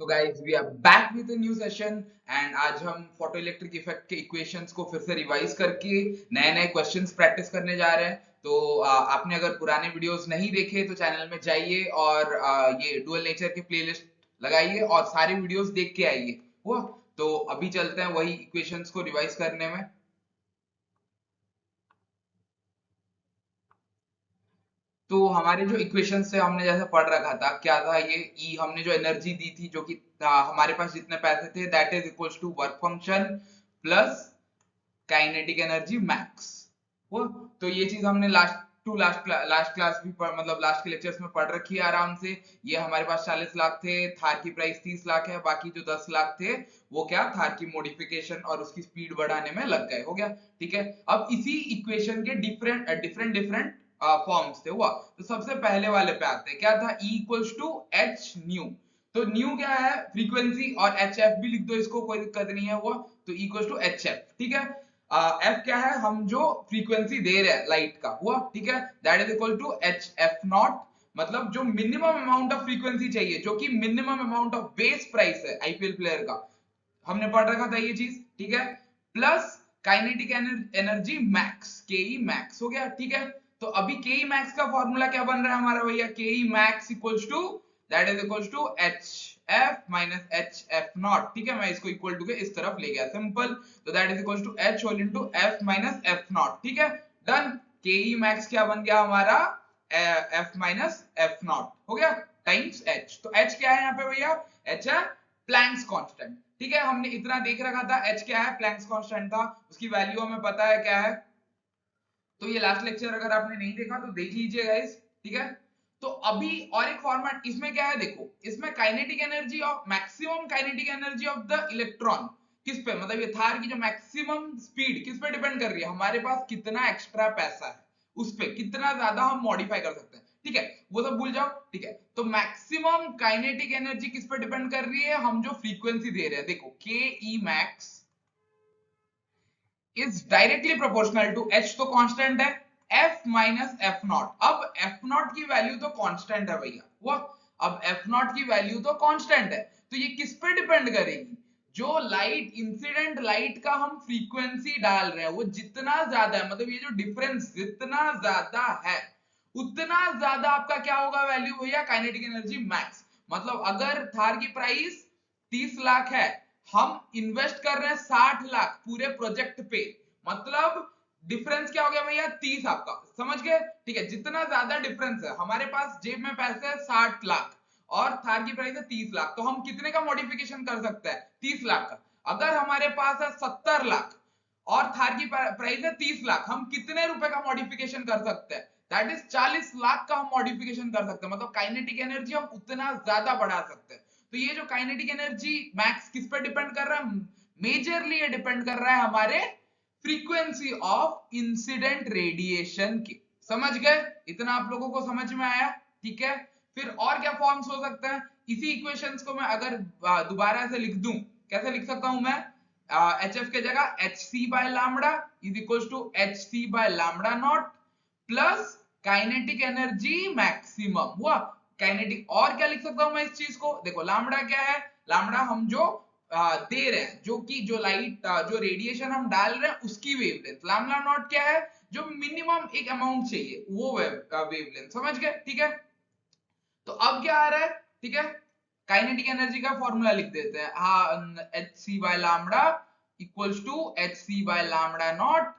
तो guys we are back with a new session and आज हम फोटो इलेक्ट्रिक इफेक्ट के इक्वेशंस को फिर से रिवाइज करके नए नए क्वेश्चंस प्रैक्टिस करने जा रहे हैं। तो आपने अगर पुराने वीडियोस नहीं देखे तो चैनल में जाइए और ये डुअल नेचर की प्लेलिस्ट लगाइए और सारे वीडियोस देख के आइए। हुआ? तो अभी चलते हैं वही इक्वेशंस को रिवाइज करने में। तो हमारे जो इक्वेशन से हमने जैसे पढ़ रखा था क्या था ये ई हमने जो एनर्जी दी थी जो कि हमारे पास जितने पैसे थे that is equals to work function plus kinetic energy max. वो तो ये चीज हमने लास्ट क्लास भी मतलब लास्ट के लेक्चर्स में पढ़ रखी है आराम से। ये हमारे पास 40 लाख थे, थार की प्राइस 30 लाख है, बाकी जो 10 लाख थे वो क्या थार की मॉडिफिकेशन और उसकी स्पीड बढ़ाने में लग गए। हो गया? ठीक है। अब इसी इक्वेशन के डिफरेंट डिफरेंट डिफरेंट फॉर्म्स थे। हुआ? तो सबसे पहले वाले पे आते हैं, क्या था? E equals to H nu. तो न्यू क्या है? फ्रीक्वेंसी, और एच एफ भी लिख दो इसको, कोई दिक्कत नहीं है। हुआ? तो E equals to H F. ठीक है। एफ क्या है? हम जो फ्रीक्वेंसी दे रहे हैं लाइट का। हुआ? ठीक है। That is equal to H F not, मतलब जो मिनिमम अमाउंट ऑफ फ्रीक्वेंसी चाहिए, जो कि minimum amount of base price है आईपीएल प्लेयर का। हमने पढ़ रखा था ये चीज। ठीक है। Plus kinetic energy max, KE max. हो गया? ठीक है। तो अभी केई मैक्स का फॉर्मूला क्या बन रहा है हमारा भैया? KE max equals to that is equals to H F minus H F not. ठीक है। मैं इसको इक्वल टू के इस तरफ ले गया, सिंपल। तो that is equals to H whole into F minus F not. ठीक है। डन। केई मैक्स क्या बन गया हमारा? F minus F not. हो गया? Times H. तो एच क्या है यहाँ पे भैया? एच है प्लैंक्स कांस्टेंट। ठीक है। हमने इतना देख रखा था एच क्या है, प्लैंक्स कांस्टेंट था, उसकी वैल्यू हमें पता है क्या है। तो ये लास्ट लेक्चर अगर आपने नहीं देखा तो देख लीजिए गाइस। ठीक है। तो अभी और एक फॉर्मेट इसमें क्या है, देखो इसमें kinetic energy of maximum kinetic energy of the electron किस पे, मतलब ये थार की जो मैक्सिमम स्पीड किस पे डिपेंड कर रही है? हमारे पास कितना एक्स्ट्रा पैसा है उस पे, कितना ज्यादा हम मॉडिफाई कर सकते हैं। ठीक है। वो सब भूल जाओ। ठीक है। तो मैक्सिमम काइनेटिक एनर्जी किस पे डिपेंड कर रही है? हम जो फ्रीक्वेंसी दे रहे हैं, देखो के E max is directly proportional to H, तो कांस्टेंट है, एफ माइनस एफ नॉट। अब एफ नॉट की वैल्यू तो कांस्टेंट है भैया। वो अब एफ नॉट की वैल्यू तो कांस्टेंट है, तो ये किस पे डिपेंड करेगी? जो लाइट इंसिडेंट लाइट का हम फ्रीक्वेंसी डाल रहे हैं वो जितना ज्यादा है, मतलब ये जो डिफरेंस जितना ज्यादा है उतना ज्यादा आपका क्या होगा वैल्यू भैया? Kinetic energy max. मतलब अगर थार की प्राइस 30 लाख है, हम इन्वेस्ट कर रहे हैं 60 लाख पूरे प्रोजेक्ट पे, मतलब डिफरेंस क्या हो गया भैया? 30 आपका, समझ गए? ठीक है। जितना ज्यादा डिफरेंस है, हमारे पास जेब में पैसे है 60 लाख और थार की प्राइस है 30 लाख, तो हम कितने का मॉडिफिकेशन कर सकते हैं? 30 लाख का। अगर हमारे पास है 70 लाख और थार की प्राइस है 30 लाख, हम कितने रुपए का मॉडिफिकेशन कर सकते हैं? दैट इज 40 लाख का हम मॉडिफिकेशन कर सकते हैं, मतलब काइनेटिक एनर्जी हम उतना ज्यादा बढ़ा सकते हैं। तो ये जो काइनेटिक एनर्जी मैक्स किस पर डिपेंड कर रहा है? मेजरली ये डिपेंड कर रहा है हमारे फ्रीक्वेंसी ऑफ इंसिडेंट रेडिएशन की। समझ गए? इतना आप लोगों को समझ में आया? ठीक है। फिर और क्या फॉर्म्स हो सकते हैं इसी इक्वेशंस को? मैं अगर दोबारा से लिख दूं, कैसे लिख सकता हूं मैं? एच एफ के जगह H C by lambda is equal to H C by lambda not plus kinetic energy maximum. हुआ? काइनेटिक और क्या लिख सकता हूं मैं इस चीज को? देखो लैम्बडा क्या है? लैम्बडा हम जो दे रहे हैं, जो कि जो लाइट जो रेडिएशन हम डाल रहे हैं उसकी वेवलेंथ। लैम्बडा नॉट क्या है? जो मिनिमम एक अमाउंट चाहिए वो वेवलेंथ। समझ गए? ठीक है। तो अब क्या आ रहा है? ठीक है। काइनेटिक एनर्जी का फॉर्मूला लिख देते हैं। हाँ, H C by lambda equals to H C by lambda not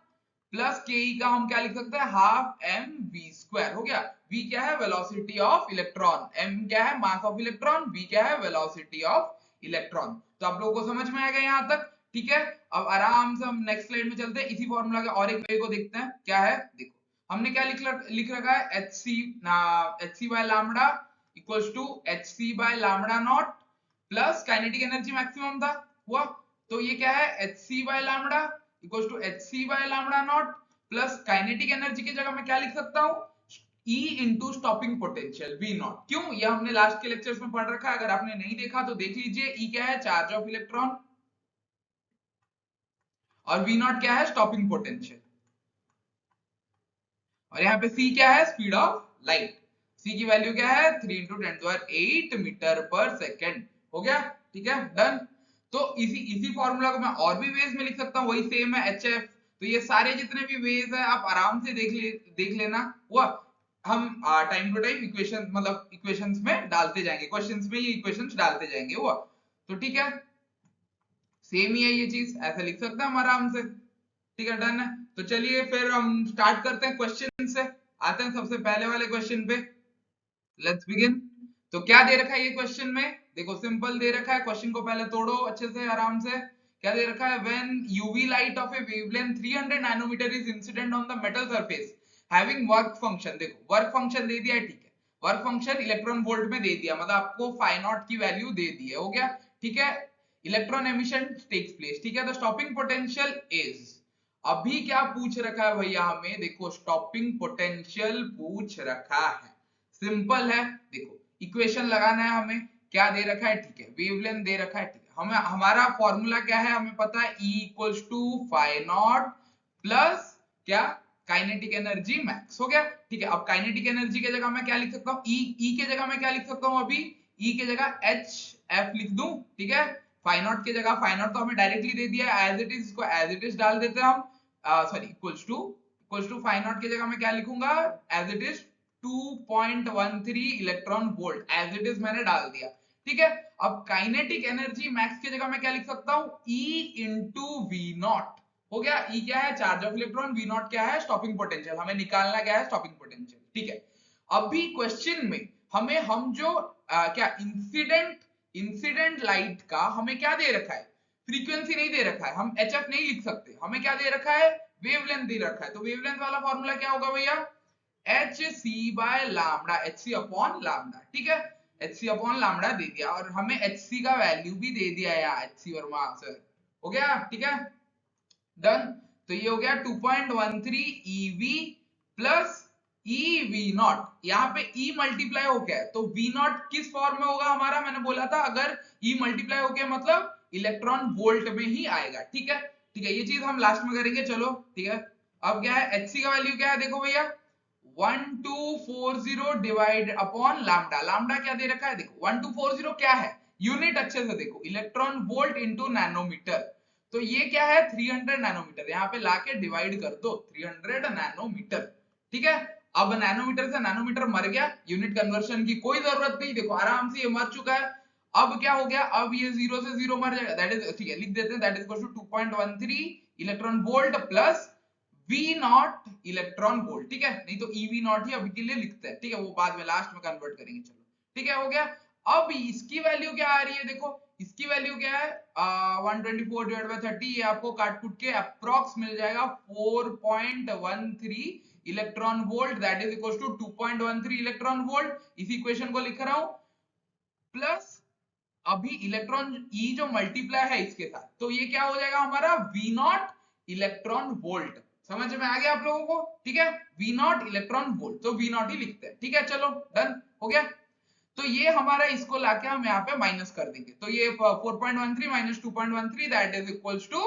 plus K E का हम क्या लिख सकते हैं? Half M V square. हो गया? वी क्या है? वेलोसिटी ऑफ इलेक्ट्रॉन, एम क्या है? मास ऑफ इलेक्ट्रॉन, वी क्या है? Velocity of electron. तो आप लोगों को समझ में आ गया यहां तक? ठीक है। अब आराम से हम नेक्स्ट स्लाइड में चलते हैं, इसी फॉर्मूला के और एक वे को देखते हैं क्या है। देखो हमने क्या लिख रखा है? H C by lambda equals to H C by lambda not plus kinetic energy maximum था। हुआ? तो ये क्या है? H C by lambda equals to H C by lambda not plus kinetic energy की जगह मैं क्या लिख सकता हूं? E into stopping potential V not. क्यों? ये हमने लास्ट के लेक्चर्स में पढ़ रखा है, अगर आपने नहीं देखा तो देख लीजिए। E क्या है? चार्ज ऑफ इलेक्ट्रॉन, और V नॉट क्या है? Stopping potential. और यहाँ पे C क्या है? Speed of light. C की वैल्यू क्या है? 3 × 10⁸ मीटर पर सेकेंड। हो गया, ठीक है, डन। तो इसी इसी फॉर्मूला को मैं और भी वेज में लिख सकता हूँ, वही सेम है एच एफ। तो ये सारे जितने भी वेज है आप आराम से देख लेना, हुआ। हम टाइम टू टाइम इक्वेशन मतलब इक्वेशंस में डालते जाएंगे, क्वेश्चंस में ये इक्वेशंस डालते जाएंगे, हुआ। तो ठीक है, सेम ही है ये चीज, ऐसे लिख सकते हैं हम आराम से, ठीक है, डन है। तो चलिए फिर हम स्टार्ट करते हैं क्वेश्चन से, आते हैं सबसे पहले वाले क्वेश्चन पे। Let's begin. तो क्या दे रखा है ये क्वेश्चन में, देखो सिंपल दे रखा है, क्वेश्चन को पहले तोड़ो अच्छे से आराम से। क्या दे रखा है, when UV light of a wavelength 300 nanometer is incident on the metal surface having work function, देखो वर्क फंक्शन दे दिया है, ठीक है, वर्क फंक्शन इलेक्ट्रॉन वोल्ट में दे दिया, मतलब आपको फाई नॉट की वैल्यू दे दी है, हो गया, ठीक है। इलेक्ट्रॉन एमिशन टेक्स प्लेस, ठीक है, द स्टॉपिंग पोटेंशियल इज, अभी क्या पूछ रखा है भैया हमें, देखो स्टॉपिंग पोटेंशियल पूछ रखा है, सिंपल है, देखो इक्वेशन लगाना है हमें, क्या दे रखा है, ठीक है, वेवलेंथ दे रखा है, ठीक है, हमें हमारा फॉर्मूला क्या है, हमें पता है E equals to phi not plus क्या, काइनेटिक एनर्जी मैक्स, हो गया, ठीक है। अब काइनेटिक एनर्जी की जगह मैं क्या लिख सकता हूँ, E के जगह मैं क्या लिख सकता हूँ, अभी E के जगह H F लिख दूं, ठीक है, फाई नॉट की जगह, फाई नॉट तो हमें डायरेक्टली दे दिया है एज इट इज, इसको एज इट इज डाल देते हैं हम, sorry equals to phi not की जगह मैं क्या लिखूंगा, as it is 2.13 electron volt, as it is मैंने डाल दिया, ठीक है। अब काइनेटिक एनर्जी मैक्स की जगह मैं क्या लिख सकता हूं, E इंटू वी नॉट, हो गया। E क्या है, charge of electron, V not क्या है, स्टॉपिंग पोटेंशियल, हमें निकालना क्या है, स्टॉपिंग पोटेंशियल, ठीक है। अभी क्वेश्चन में हमें हम जो क्या इंसिडेंट लाइट का हमें क्या दे रखा है, फ्रीक्वेंसी नहीं दे रखा है, हम HF नहीं लिख सकते, हमें क्या दे रखा है, वेवलेंथ दे रखा है। तो वेवलेंथ वाला फॉर्मूला क्या होगा भैया, H C by lambda, H C upon lambda, ठीक है, एच सी अपॉन लैम्डा दे दिया, और हमें एच सी का वैल्यू भी दे दिया यार, एच सी वर्मा सर, हो गया, ठीक है, डन। तो ये हो गया 2.13 ev प्लस ev नॉट, यहाँ पे e मल्टीप्लाई हो गया है, तो v नॉट किस फॉर्म में होगा हमारा, मैंने बोला था अगर e मल्टीप्लाई हो गया मतलब इलेक्ट्रॉन वोल्ट में ही आएगा, ठीक है, ठीक है, ये चीज हम लास्ट में करेंगे, चलो ठीक है। अब क्या है, hc का वैल्यू क्या है, देखो भैया 1240 डिवाइड अपॉन लैम्डा, लैम्डा क्या दे रखा है, देखो 1240 क्या है, यूनिट अच्छे से देखो, इलेक्ट्रॉन वोल्ट इंटू नैनोमीटर, तो ये क्या है 300 नैनोमीटर, यहाँ पे लाके डिवाइड कर दो 300 नैनोमीटर, ठीक है। अब नैनोमीटर से नैनोमीटर मर गया, यूनिट कन्वर्शन की कोई जरूरत नहीं, देखो आराम से ये मर चुका है। अब क्या हो गया, अब ये जीरो से जीरो मर जाएगा, दैट इज, ठीक है, लिख देते हैं, that is equal to 2.13 electron volt plus V not electron volt, ठीक है, नहीं तो EV नॉट ही अभी के लिए लिखते हैं, ठीक है, वो बाद में लास्ट में कन्वर्ट करेंगे, चलो ठीक है, हो गया। अब इसकी वैल्यू क्या आ रही है, देखो इसकी वैल्यू क्या है, 124 डिवाइड बाय 30, ये आपको काट कूट के अप्रॉक्स मिल जाएगा 4.13 electron volt, that is equal to 2.13 electron volt, इस इक्वेशन को लिख रहा हूं, प्लस अभी इलेक्ट्रॉन E जो मल्टीप्लाई है इसके साथ, तो ये क्या हो जाएगा हमारा V नॉट इलेक्ट्रॉन वोल्ट, समझ में आ गया आप लोगों को, ठीक है, V नॉट इलेक्ट्रॉन वोल्ट, तो V नॉट ही लिखते हैं, ठीक है, चलो डन हो गया। तो ये हमारा इसको लाके हम यहाँ पे माइनस कर देंगे, तो ये 4.13 minus 2.13 that is equals to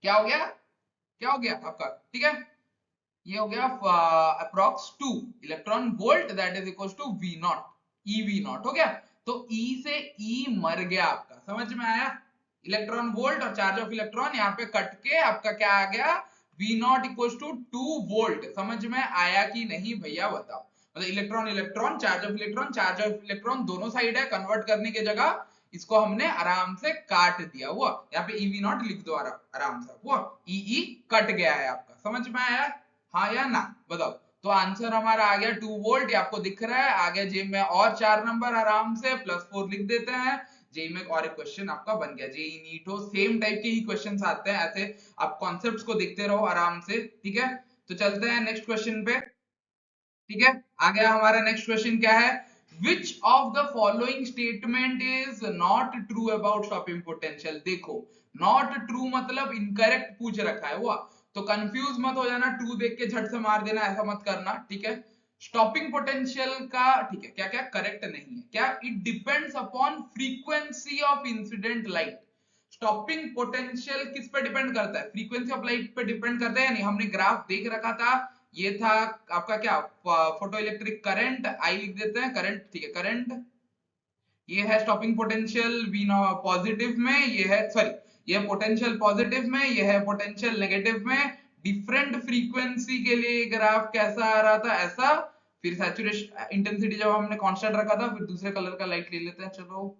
क्या हो गया, क्या हो गया आपका, ठीक है, ये हो गया approx 2 electron volt that is equals to V not, EV not, हो गया। तो E से E मर गया आपका, समझ में आया, इलेक्ट्रॉन वोल्ट और चार्ज ऑफ इलेक्ट्रॉन यहाँ पे कट के आपका क्या आ गया, V not equals to 2 volt, समझ में आया कि नहीं भैया बताओ, मतलब electron electron charge of electron दोनों साइड है, कन्वर्ट करने की जगह इसको हमने आराम से काट दिया, हुआ यहाँ पे EV नॉट लिख दो आराम से, हुआ E कट गया है आपका, समझ में आया, हाँ या ना बताओ। तो आंसर हमारा आ गया 2 वोल्ट, ये आपको दिख रहा है, आगे जेई में और 4 नंबर आराम से +4 लिख देते हैं, जेई में और एक क्वेश्चन आपका बन गया, जेई नीट हो सेम टाइप के ही क्वेश्चंस आते हैं, ऐसे आप कॉन्सेप्ट्स को देखते रहो आराम से, ठीक है। तो चलते हैं नेक्स्ट क्वेश्चन पे, ठीक है, आ गया हमारा नेक्स्ट क्वेश्चन, क्या है, which of the following statement is not true about stopping potential, देखो not true मतलब incorrect पूछ रखा है, हुआ, तो कंफ्यूज मत हो जाना, ट्रू देख के झट से मार देना, ऐसा मत करना, ठीक है। स्टॉपिंग पोटेंशियल का, ठीक है, क्या क्या करेक्ट नहीं है, क्या, it depends upon frequency of incident light, stopping potential किस पे डिपेंड करता है, फ्रीक्वेंसी ऑफ लाइट पे डिपेंड करता है या नहीं, हमने ग्राफ देख रखा था, ये था आपका क्या, फोटो इलेक्ट्रिक करंट, आई लिख देते हैं करंट, ठीक है, करंट ये है स्टॉपिंग पोटेंशियल वी पॉजिटिव में, ये है सॉरी ये पोटेंशियल पॉजिटिव में, ये है पोटेंशियल नेगेटिव में। डिफरेंट फ्रीक्वेंसी के लिए ग्राफ कैसा आ रहा था, ऐसा। फिर सैचुरेशन इंटेंसिटी जब हमने कांस्टेंट रखा था, फिर दूसरे कलर का लाइट ले लेते हैं, चलो।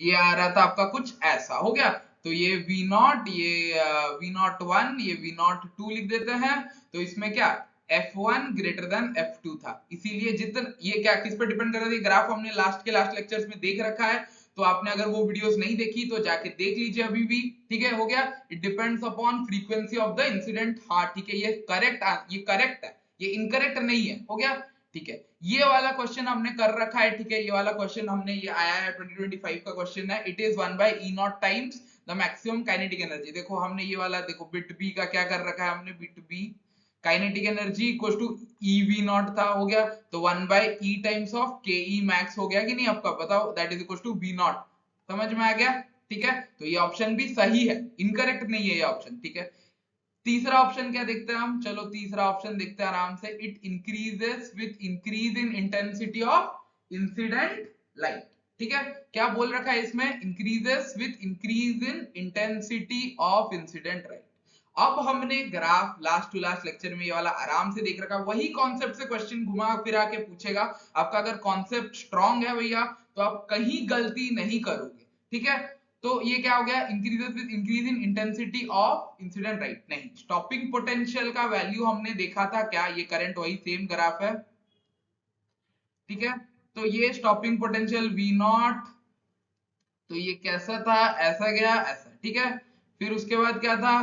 ये आ रहा था आपका कुछ ऐसा हो गया। तो ये V नॉट, ये V01, ये V02 लिख देते हैं। तो इसमें क्या F1 ग्रेटर देन F2 था, इसीलिए जितना ये क्या किस पे डिपेंड कर रहा है, ग्राफ हमने लास्ट लेक्चर्स में देख रखा है। तो आपने अगर वो वीडियोस नहीं देखी तो जाके देख लीजिए अभी भी, ठीक है, हो गया। It depends upon frequency of the incident heart, ठीक है, ये करेक्ट है, ये इनकरेक्ट नहीं है, हो गया, ठीक है। ये वाला क्वेश्चन हमने कर रखा है, ठीक है, ये वाला क्वेश्चन हमने, ये आया है 2025 का क्वेश्चन है। It is 1 by E not times the maximum kinetic energy. देखो हमने ये वाला, देखो बिट बी का क्या कर रखा है हमने, बिट बी kinetic energy equal to E V not था, हो गया। तो 1 बाय ई टाइम्स ऑफ के ई मैक्स हो गया कि नहीं आपका, बताओ, that is equal to V not. समझ में आ गया, ठीक है। तो ये ऑप्शन भी सही है, इनकरेक्ट नहीं है ये ऑप्शन, ठीक है। तीसरा ऑप्शन क्या देखते हैं हम, चलो तीसरा ऑप्शन देखते हैं आराम से। It increases with increase in intensity of incident light, ठीक है। क्या बोल रखा है इसमें, increases with increase in intensity of incident light. अब हमने graph last to last lecture में ये वाला आराम से देख रखा, वही कॉन्सेप्ट से क्वेश्चन घुमा फिरा के पूछेगा। आपका अगर कॉन्सेप्ट स्ट्रांग है भैया, तो आप कहीं गलती नहीं करोगे, ठीक है। तो ये क्या हो गया, increases with increase in intensity of incident right, नहीं। स्टॉपिंग पोटेंशियल का वैल्यू हमने देखा था क्या, ये करंट वही सेम ग्राफ है, ठीक है। तो ये स्टॉपिंग पोटेंशियल वी नॉट, तो ये कैसा था, ऐसा गया ऐसा, ठीक है। फिर उसके बाद क्या था,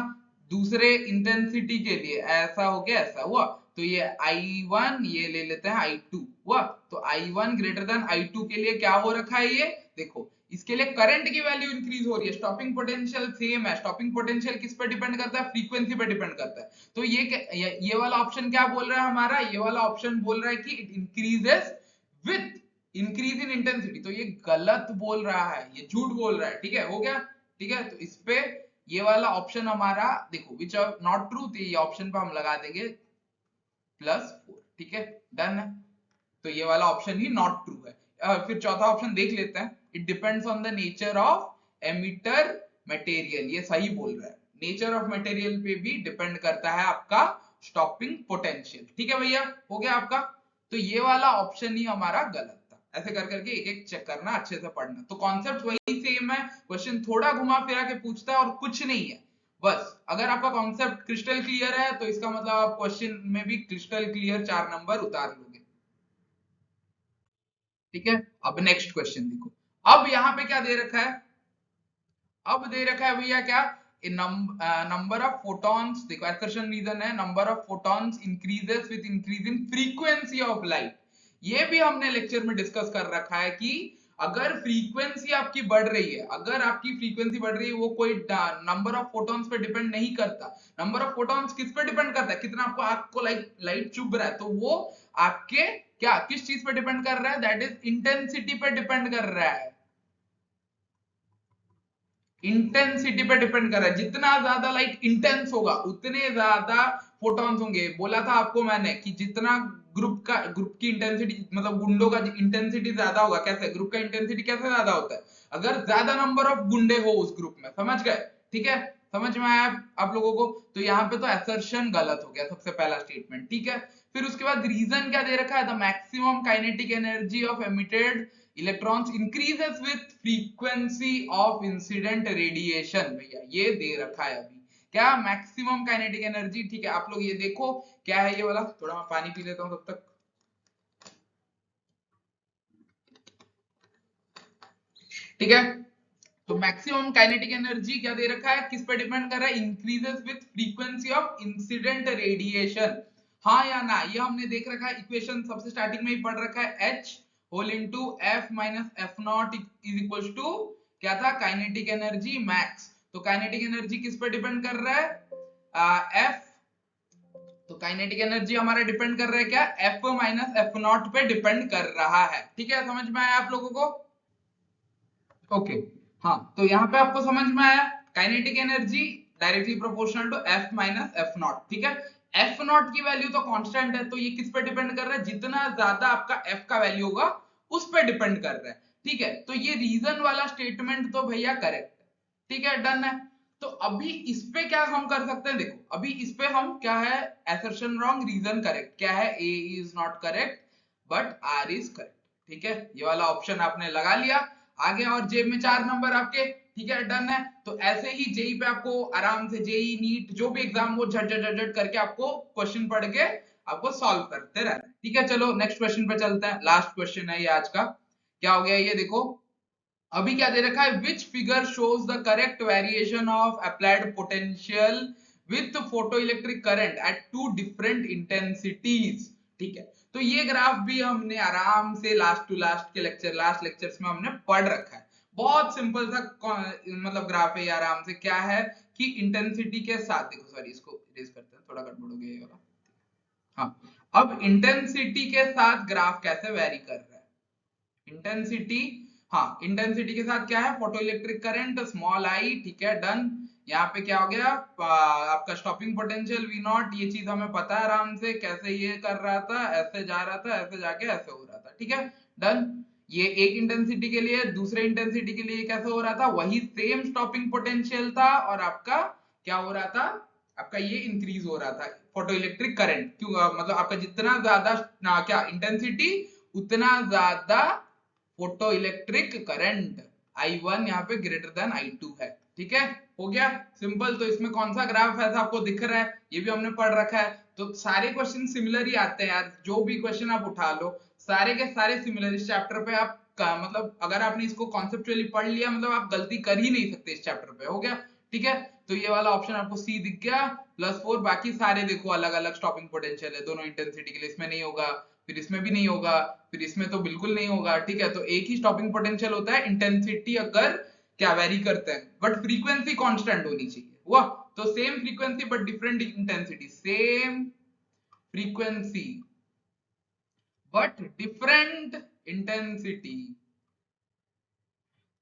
दूसरे इंटेंसिटी के लिए ऐसा हो गया, ऐसा हुआ। तो ये I1 ये ले लेते हैं I2 हुआ। तो I1 ग्रेटर देन I2 के लिए क्या हो रखा है, ये देखो, इसके लिए करंट की वैल्यू इंक्रीज हो रही है। स्टॉपिंग पोटेंशियल सेम है, स्टॉपिंग पोटेंशियल किस पे डिपेंड करता है, फ्रीक्वेंसी पे डिपेंड करता है। तो ये वाला ऑप्शन क्या बोल रहा है हमारा, ये वाला ऑप्शन बोल रहा है कि it increases with increase in intensity. तो ये गलत बोल रहा है, ये झूठ बोल रहा है, ठीक है, हो गया, ठीक है। तो इस पे ये वाला ऑप्शन हमारा देखो विच आर नॉट ट्रू, तो ये ऑप्शन पे हम लगा देंगे +4, ठीक है, डन है। तो ये वाला ऑप्शन ही नॉट ट्रू है। फिर चौथा ऑप्शन देख लेते हैं। It depends on the nature of emitter material, ये सही बोल रहा है, नेचर ऑफ मटेरियल पे भी डिपेंड करता है आपका स्टॉपिंग पोटेंशियल, ठीक है भैया, हो गया आपका। तो ये वाला ऑप्शन ही हमारा गलत था। ऐसे कर करके एक एक चेक करना, अच्छे से पढ़ना। तो कॉन्सेप्ट वही सेम है, क्वेश्चन थोड़ा घुमा फिरा के पूछता है और कुछ नहीं है, बस। अगर आपका कॉन्सेप्ट क्रिस्टल क्लियर है तो इसका मतलब आप क्वेश्चन में भी क्रिस्टल क्लियर 4 नंबर उतार लोगे, ठीक है। अब नेक्स्ट क्वेश्चन देखो। अब यहाँ पे क्या दे रखा है, अब दे रखा है भैया क्या, नंबर ऑफ फोटॉन्स, देखो assertion रीजन है, number of photons increases with increase in frequency of light. ये भी हमने लेक्चर में डिस्कस कर रखा है कि अगर फ्रीक्वेंसी आपकी बढ़ रही है, अगर आपकी फ्रीक्वेंसी बढ़ रही है, वो कोई नंबर ऑफ फोटॉन्स पे डिपेंड नहीं करता। नंबर ऑफ फोटॉन्स किस पे डिपेंड करता है, कितना आपको आपको लाइट चुभ रहा है, तो वो आपके क्या किस चीज पे डिपेंड कर रहा है, दैट इज इंटेंसिटी पे डिपेंड कर रहा है। इंटेंसिटी पे डिपेंड कर रहा है, जितना ज्यादा लाइट इंटेंस होगा उतने ज्यादा फोटॉन्स होंगे। बोला था आपको मैंने कि जितना ग्रुप की इंटेंसिटी, मतलब गुंडों का इंटेंसिटी ज्यादा होगा, कैसे ग्रुप का इंटेंसिटी कैसे ज्यादा होता है, अगर ज्यादा नंबर ऑफ गुंडे हो उस ग्रुप में, समझ गए, ठीक है, समझ में आया आप लोगों को। तो यहाँ पे तो असर्शन गलत हो गया, सबसे पहला स्टेटमेंट, ठीक है। फिर उसके बाद रीजन क्या दे रखा है, the maximum kinetic energy of emitted electrons increases with frequency of incident radiation, भैया ये दे रखा है अभी क्या, मैक्सिमम काइनेटिक एनर्जी, ठीक है। आप लोग ये देखो क्या है ये वाला, थोड़ा मैं पानी पी लेता हूं तब तक, ठीक है। तो मैक्सिमम काइनेटिक एनर्जी क्या दे रखा है, किस पे डिपेंड कर रहा है, increases with frequency of incident radiation, हाँ या ना। ये हमने देख रखा है, इक्वेशन सबसे स्टार्टिंग में ही पढ़ रखा है, H whole into F minus F naught is equal to क्या था, काइनेटिक एनर्जी मैक्स। तो काइनेटिक एनर्जी किस पे डिपेंड कर रहा है, F। तो काइनेटिक एनर्जी हमारा डिपेंड कर रहा है क्या, F माइनस एफ नॉट पे डिपेंड कर रहा है, ठीक है, समझ में आया आप लोगों को, ओके। हाँ, तो यहाँ पे आपको समझ में आया, kinetic energy directly proportional to F minus F not, ठीक है। एफ नॉट की वैल्यू तो कांस्टेंट है, तो ये किस पे डिपेंड कर रहा है, जितना ज्यादा आपका एफ का वैल्यू होगा उस पे डिपेंड कर रहा है। ठीक है, तो ये रीजन वाला स्टेटमेंट तो भैया करेक्ट है। ठीक है, डन है। तो अभी इस पे क्या हम कर सकते हैं, देखो अभी इस पे हम क्या है, assertion रॉन्ग रीजन करेक्ट, क्या है, A is not correct but R is correct. ठीक है, ये वाला ऑप्शन आपने लगा लिया, आगे और जेब में 4 नंबर आपके। ठीक है, डन है। तो ऐसे ही जेई पे आपको आराम से, जेई नीट जो भी एग्जाम हो, झट झट झट झट करके आपको क्वेश्चन पढ़ के आपको सॉल्व करते रहना है। ठीक है, चलो नेक्स्ट क्वेश्चन पे चलते हैं, लास्ट क्वेश्चन है ये आज का। क्या हो गया ये देखो, अभी क्या दे रखा है, which figure shows the correct variation of applied potential with photo electric current at two different intensities. ठीक है, तो ये ग्राफ भी हमने आराम से लास्ट टू लास्ट के लेक्चर, लास्ट लेक्चर्स में हमने पढ़ रखा है। बहुत सिंपल सा मतलब ग्राफ है ये, आराम से क्या है कि इंटेंसिटी के साथ, देखो सॉरी इसको इरेज करते हैं, थोड़ा गड़बड़ हो गया ये वाला। हाँ, अब इंटेंसिटी के साथ ग्राफ कैसे वेरी कर रहा है, इंटेंसिटी, हाँ इंटेंसिटी के साथ क्या है, photo electric current small I. ठीक है, डन। यहाँ पे क्या हो गया, आपका स्टॉपिंग पोटेंशियल वी नॉट, ये चीज हमें पता है आराम से कैसे ये कर रहा था, ऐसे जा रहा था, ऐसे जाके ऐसे हो रहा था। ठीक है, डन। ये एक इंटेंसिटी के लिए, दूसरे इंटेंसिटी के लिए कैसे हो रहा था, वही सेम स्टॉपिंग पोटेंशियल था, और आपका क्या हो रहा था, आपका ये इंक्रीज हो रहा था फोटो इलेक्ट्रिक करंट। क्यों, मतलब आपका जितना ज्यादा क्या इंटेंसिटी, उतना ज्यादा फोटो इलेक्ट्रिक करंट I1 यहाँ पे ग्रेटर देन I2 है। ठीक है, हो गया सिंपल। तो इसमें कौन सा ग्राफ ऐसा आपको दिख रहा है, ये भी हमने पढ़ रखा है। तो सारे क्वेश्चन सिमिलर ही आते हैं यार, जो भी क्वेश्चन आप उठा लो सारे के सारे सिमिलर। इस चैप्टर पे आप मतलब अगर आपने इसको कॉन्सेप्चुअली पढ़ लिया, मतलब आप गलती कर ही नहीं सकते इस चैप्टर पे। हो गया, ठीक है। तो ये वाला ऑप्शन आपको सी दिख गया, +4। बाकी सारे देखो अलग अलग स्टॉपिंग पोटेंशियल है दोनों इंटेंसिटी के लिए, इसमें नहीं होगा, फिर इसमें भी नहीं होगा, फिर इसमें तो बिल्कुल नहीं होगा। ठीक है, तो एक ही स्टॉपिंग पोटेंशियल होता है, इंटेंसिटी अगर क्या वेरी करते हैं, बट फ्रीक्वेंसी कांस्टेंट होनी चाहिए। हुआ, तो same frequency but different intensity, same frequency but different intensity.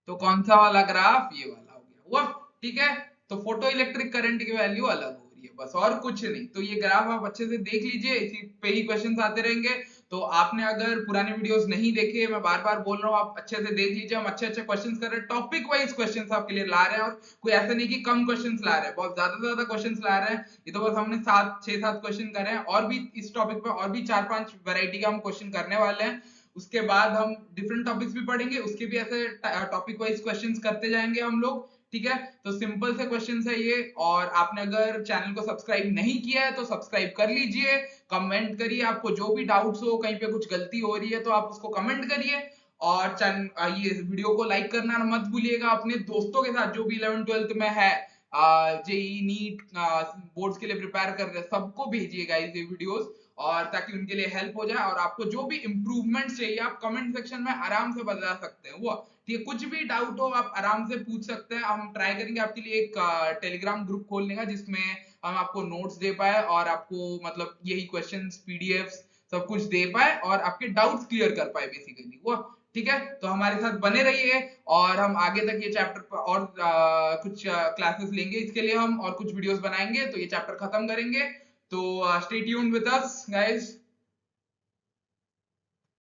तो कौन सा वाला ग्राफ, ये वाला हो गया। हुआ, ठीक है। तो फोटो इलेक्ट्रिक करंट की वैल्यू अलग हो रही है, बस और कुछ नहीं। तो ये ग्राफ आप अच्छे से देख लीजिए, इसी पे ही क्वेश्चंस आते रहेंगे। तो आपने अगर पुराने वीडियोस नहीं देखे, मैं बार बार बोल रहा हूँ, आप अच्छे से देख लीजिए। हम अच्छे अच्छे क्वेश्चंस कर रहे हैं, टॉपिक वाइज क्वेश्चंस आपके लिए ला रहे हैं, और कोई ऐसा नहीं कि कम क्वेश्चंस ला रहे हैं, बहुत ज्यादा से ज्यादा क्वेश्चंस ला रहे हैं। ये तो बस हमने 6-7 क्वेश्चन करे हैं, और भी इस टॉपिक पे और भी 4-5 वैरायटी के हम क्वेश्चन करने वाले हैं। उसके बाद हम डिफरेंट टॉपिक्स भी पढ़ेंगे, उसके भी ऐसे टॉपिक वाइज क्वेश्चंस करते जाएंगे हम लोग। ठीक है, तो सिंपल से क्वेश्चंस है ये। और आपने अगर चैनल को सब्सक्राइब नहीं किया है तो सब्सक्राइब कर लीजिए, कमेंट करिए, आपको जो भी डाउट्स हो, कहीं पे कुछ गलती हो रही है तो आप उसको कमेंट करिए। और चैनल ये वीडियो को लाइक करना मत भूलिएगा। अपने दोस्तों के साथ जो भी 11th-12th में है, जेई नीट बोर्ड्स के लिए प्रिपेयर कर रहे हैं, सबको भेजिएगा ये वीडियोस, और ताकि उनके लिए हेल्प हो जाए। और आपको जो भी इंप्रूवमेंट चाहिए आप कमेंट सेक्शन में आराम से बता सकते हैं। वो ठीक है, कुछ भी डाउट हो आप आराम से पूछ सकते हैं। हम ट्राई करेंगे आपके लिए एक टेलीग्राम ग्रुप खोलने का, जिसमें हम आपको नोट्स दे पाए, और आपको मतलब यही क्वेश्चंस, पीडीएफ्स सब कुछ दे पाए, और आपके डाउट्स क्लियर कर पाए बेसिकली। वो ठीक है, तो हमारे साथ बने रहिए, और हम आगे तक ये चैप्टर पर और कुछ क्लासेस लेंगे इसके लिए हम, और कुछ वीडियोस बनाएंगे, तो ये चैप्टर खत्म करेंगे। तो stay tuned with us guys.